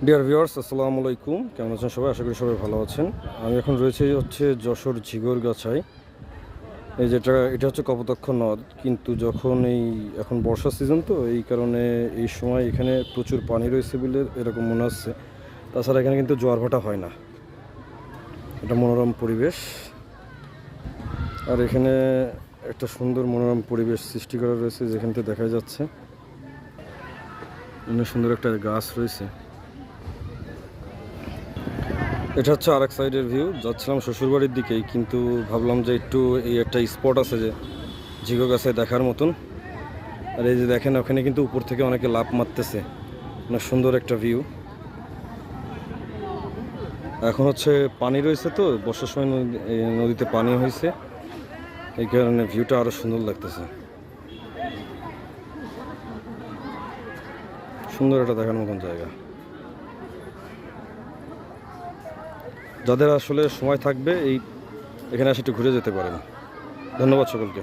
Dear viewers, আসসালামু আলাইকুম। কেমন আছেন সবাই? আশা করি সবাই ভালো আছেন। আমি এখন রয়েছে যশোর ঝিগরগাছায়। এটা হচ্ছে কপোতাক্ষ নদ, কিন্তু যখন এখন বর্ষা সিজন, তো এই কারণে এই সময় এখানে প্রচুর পানি রয়েছে বলে এরকম মনে হচ্ছে। তাছাড়া এখানে কিন্তু জোয়ার ভাটা হয় না। এটা মনোরম পরিবেশ, আর এখানে একটা সুন্দর মনোরম পরিবেশ সৃষ্টি করা রয়েছে, যেখান থেকে দেখা যাচ্ছে অনেক সুন্দর একটা গাছ রয়েছে। এটা হচ্ছে আরেক সাইডের ভিউ। যাচ্ছিলাম শ্বশুরবাড়ির দিকেই, কিন্তু ভাবলাম যে একটু এই একটা স্পট আছে যে ঝিগো গাছে দেখার মতন। আর এই যে দেখেন, ওখানে কিন্তু উপর থেকে অনেকে লাফ মারতেছে। অনেক সুন্দর একটা ভিউ। এখন হচ্ছে পানি রয়েছে, তো বর্ষার সময় নদীতে পানি হয়েছে, এই কারণে ভিউটা আরও সুন্দর লাগতেছে। সুন্দর একটা দেখার মতন জায়গা। যাদের আসলে সময় থাকবে, এখানে এসে একটু ঘুরে যেতে পারেন। ধন্যবাদ সকলকে।